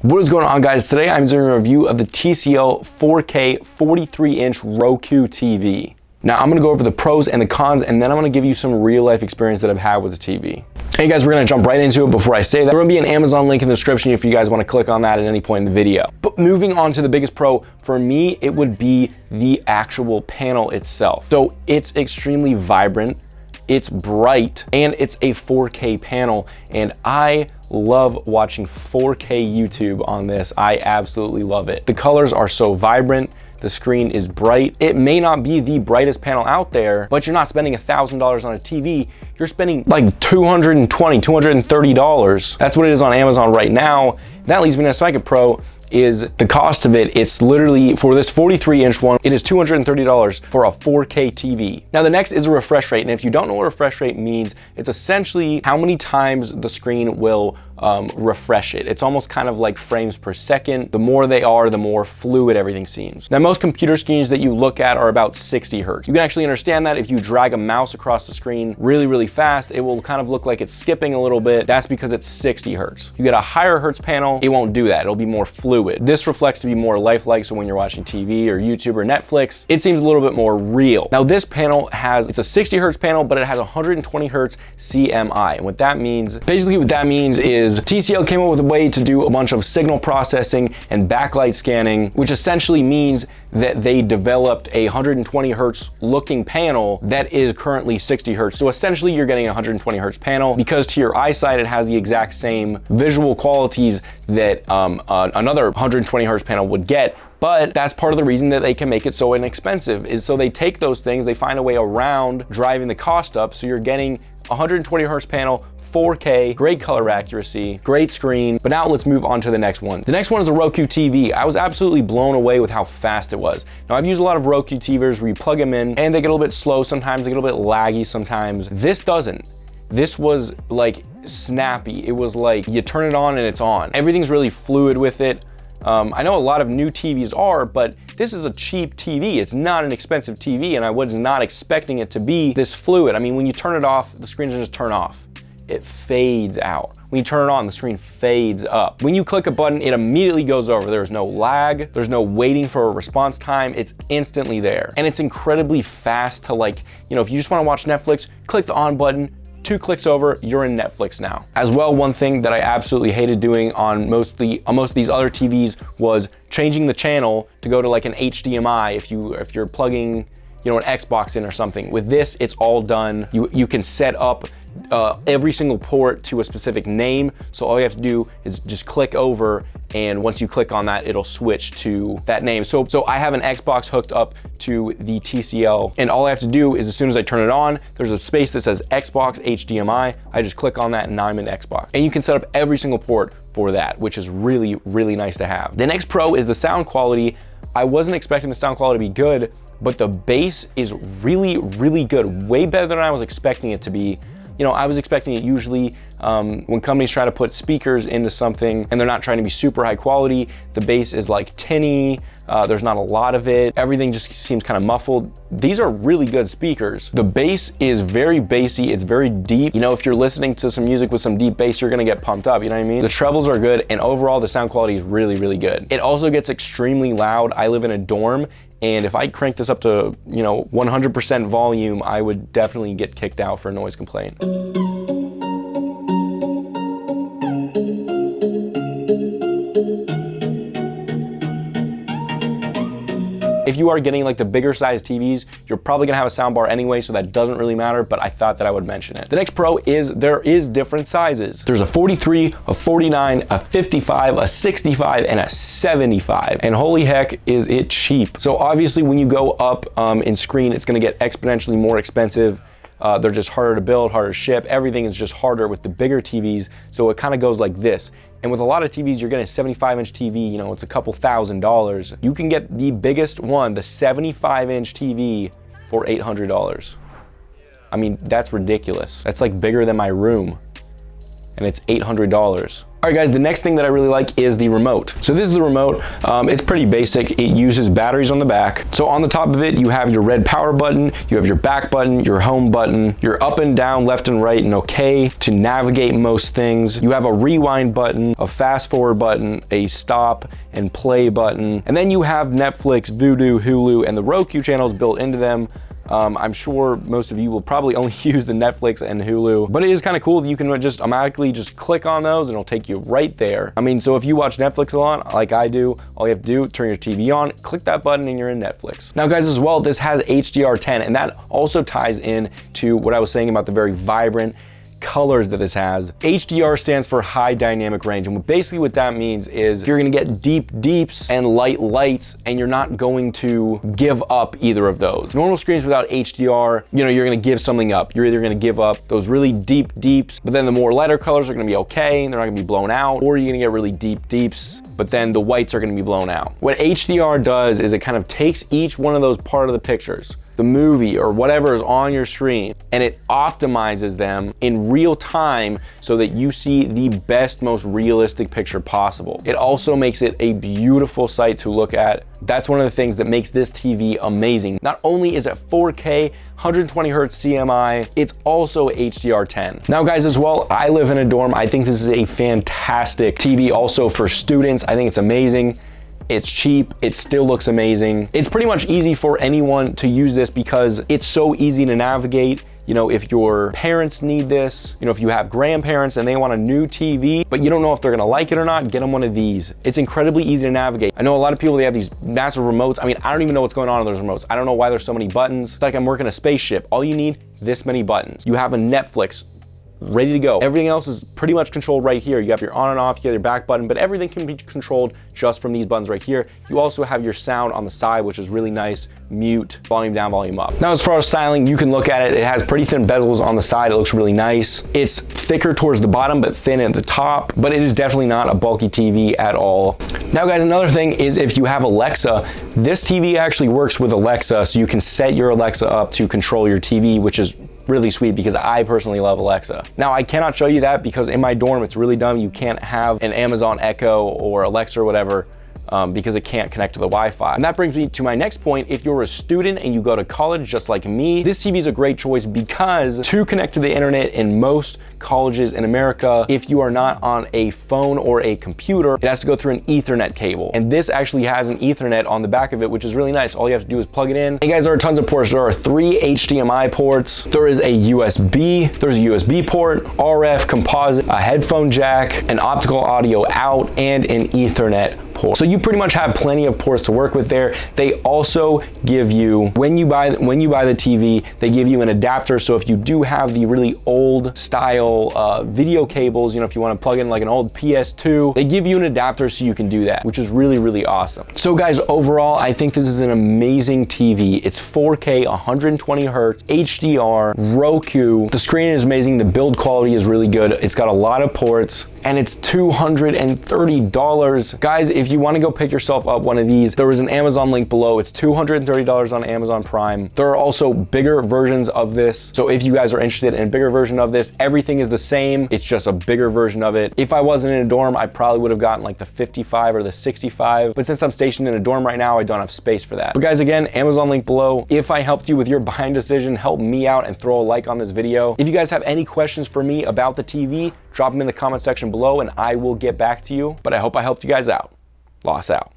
What is going on, guys? Today I'm doing a review of the TCL 4K 43-inch Roku TV. Now I'm gonna go over the pros and the cons, and then I'm gonna give you some real life experience that I've had with the TV. Hey guys, we're gonna jump right into it. Before I say that, there's gonna be an Amazon link in the description if you guys wanna click on that at any point in the video. But moving on to the biggest pro, for me, it would be the actual panel itself. So it's extremely vibrant, it's bright, and it's a 4K panel, and I love watching 4K YouTube on this. I absolutely love it. The colors are so vibrant. The screen is bright. It may not be the brightest panel out there, but you're not spending $1,000 on a TV. You're spending like $220, $230. That's what it is on Amazon right now. That leads me to a second pro, is the cost of it. It's literally, for this 43-inch one, it is $230 for a 4K TV. Now the next is a refresh rate, and if you don't know what refresh rate means, it's essentially how many times the screen will refresh it. It's almost kind of like frames per second. The more they are, the more fluid everything seems. Now most computer screens that you look at are about 60 hertz. You can actually understand that if you drag a mouse across the screen really, really fast, it will kind of look like it's skipping a little bit. That's because it's 60 hertz. You get a higher hertz panel, it won't do that. It'll be more fluid. This reflects to be more lifelike, so when you're watching TV or YouTube or Netflix, it seems a little bit more real. Now this panel it's a 60 hertz panel, but it has 120 hertz CMI. And what that means, basically what that means is TCL came up with a way to do a bunch of signal processing and backlight scanning, which essentially means that they developed a 120 hertz looking panel that is currently 60 hertz. So essentially you're getting a 120 hertz panel, because to your eyesight, it has the exact same visual qualities that another 120 hertz panel would get. But that's part of the reason that they can make it so inexpensive, is so they take those things, they find a way around driving the cost up. So you're getting 120 hertz panel, 4K, great color accuracy, great screen. But now let's move on to the next one. The next one is a Roku TV. I was absolutely blown away with how fast it was. Now I've used a lot of Roku TVs where you plug them in and they get a little bit slow sometimes, they get a little bit laggy sometimes. This doesn't. This was like snappy. It was like you turn it on and it's on. Everything's really fluid with it. I know a lot of new TVs are, but this is a cheap TV. It's not an expensive TV, and I was not expecting it to be this fluid. I mean, when you turn it off, the screen doesn't just turn off. It fades out. When you turn it on, the screen fades up. When you click a button, it immediately goes over. There's no lag. There's no waiting for a response time. It's instantly there. And it's incredibly fast to, like, you know, if you just want to watch Netflix, click the on button, 2 clicks over, you're in Netflix now. As well, one thing that I absolutely hated doing on most of these other TVs was changing the channel to go to like an HDMI if you're plugging, you know, an Xbox in or something. With this, it's all done. You can set up every single port to a specific name. So all you have to do is just click over, and once you click on that, it'll switch to that name. So I have an Xbox hooked up to the TCL, and all I have to do is, as soon as I turn it on, there's a space that says Xbox HDMI. I just click on that and now I'm in Xbox. And you can set up every single port for that, which is really, really nice to have. The next pro is the sound quality. I wasn't expecting the sound quality to be good, but the bass is really, really good. Way better than I was expecting it to be. You know, I was expecting it usually when companies try to put speakers into something and they're not trying to be super high quality, the bass is like tinny, there's not a lot of it, everything just seems kind of muffled. These are really good speakers. The bass is very bassy, it's very deep. You know, if you're listening to some music with some deep bass, you're gonna get pumped up, you know what I mean? The trebles are good, and overall the sound quality is really, really good. It also gets extremely loud. I live in a dorm, and if I crank this up to, you know, 100% volume, I would definitely get kicked out for a noise complaint. If you are getting like the bigger size TVs, you're probably gonna have a sound bar anyway, so that doesn't really matter, but I thought that I would mention it. The next pro is there is different sizes. There's a 43, a 49, a 55, a 65, and a 75. And holy heck, is it cheap. So obviously when you go up in screen, it's gonna get exponentially more expensive. They're just harder to build, harder to ship. Everything is just harder with the bigger TVs. So it kind of goes like this. And with a lot of TVs, you're getting a 75-inch TV, you know, it's a couple $1,000s. You can get the biggest one, the 75-inch TV, for $800. I mean, that's ridiculous. That's like bigger than my room, and it's $800. All right guys, the next thing that I really like is the remote. So this is the remote. It's pretty basic. It uses batteries on the back. So on the top of it, you have your red power button, you have your back button, your home button, your up and down, left and right, and okay to navigate most things. You have a rewind button, a fast forward button, a stop and play button. And then you have Netflix, Vudu, Hulu, and the Roku channels built into them. I'm sure most of you will probably only use the Netflix and Hulu, but it is kind of cool that you can just automatically just click on those and it'll take you right there. I mean, so if you watch Netflix a lot, like I do, all you have to do, turn your TV on, click that button and you're in Netflix. Now guys, as well, this has HDR10 and that also ties in to what I was saying about the very vibrant colors that this has. HDR stands for high dynamic range, and basically what that means is you're gonna get deep deeps and light lights, and you're not going to give up either of those. Normal screens without HDR, you know, you're gonna give something up. You're either gonna give up those really deep deeps, but then the more lighter colors are gonna be okay, and they're not gonna be blown out, or you're gonna get really deep deeps, but then the whites are gonna be blown out. What HDR does is it kind of takes each one of those part of the pictures, the movie or whatever is on your screen, and it optimizes them in real time so that you see the best, most realistic picture possible. It also makes it a beautiful sight to look at. That's one of the things that makes this TV amazing. Not only is it 4K, 120 Hertz CMI, it's also HDR10. Now guys, as well, I live in a dorm. I think this is a fantastic TV also for students. I think it's amazing. It's cheap, it still looks amazing. It's pretty much easy for anyone to use this because it's so easy to navigate. You know, if your parents need this, you know, if you have grandparents and they want a new TV, but you don't know if they're gonna like it or not, get them one of these. It's incredibly easy to navigate. I know a lot of people, they have these massive remotes. I mean, I don't even know what's going on those remotes. I don't know why there's so many buttons. It's like I'm working a spaceship. All you need, this many buttons. You have a Netflix ready to go. Everything else is pretty much controlled right here. You have your on and off, you have your back button, but everything can be controlled just from these buttons right here. You also have your sound on the side, which is really nice. Mute, volume down, volume up. Now, as far as styling, you can look at it. It has pretty thin bezels on the side. It looks really nice. It's thicker towards the bottom, but thin at the top, but it is definitely not a bulky TV at all. Now guys, another thing is if you have Alexa, this TV actually works with Alexa, so you can set your Alexa up to control your TV, which is really sweet because I personally love Alexa. Now I cannot show you that because in my dorm it's really dumb. You can't have an Amazon Echo or Alexa or whatever because it can't connect to the Wi-Fi. And that brings me to my next point. If you're a student and you go to college just like me, this TV is a great choice because to connect to the internet in most colleges in America, if you are not on a phone or a computer, it has to go through an Ethernet cable. And this actually has an Ethernet on the back of it, which is really nice. All you have to do is plug it in. Hey guys, there are tons of ports. There are 3 HDMI ports. There is a USB, there's a USB port, RF, composite, a headphone jack, an optical audio out, and an Ethernet port. So you pretty much have plenty of ports to work with there. They also give you, when you buy the TV, they give you an adapter. So if you do have the really old style video cables, you know, if you want to plug in like an old PS2, they give you an adapter so you can do that, which is really, really awesome. So guys, overall, I think this is an amazing TV. It's 4K, 120 Hertz, HDR, Roku. The screen is amazing. The build quality is really good. It's got a lot of ports and it's $230. Guys, if you want to go pick yourself up one of these, there is an Amazon link below. It's $230 on Amazon Prime. There are also bigger versions of this. So if you guys are interested in a bigger version of this, everything is the same. It's just a bigger version of it. If I wasn't in a dorm, I probably would have gotten like the 55 or the 65. But since I'm stationed in a dorm right now, I don't have space for that. But guys, again, Amazon link below. If I helped you with your buying decision, help me out and throw a like on this video. If you guys have any questions for me about the TV, drop them in the comment section below and I will get back to you. But I hope I helped you guys out. Loss out.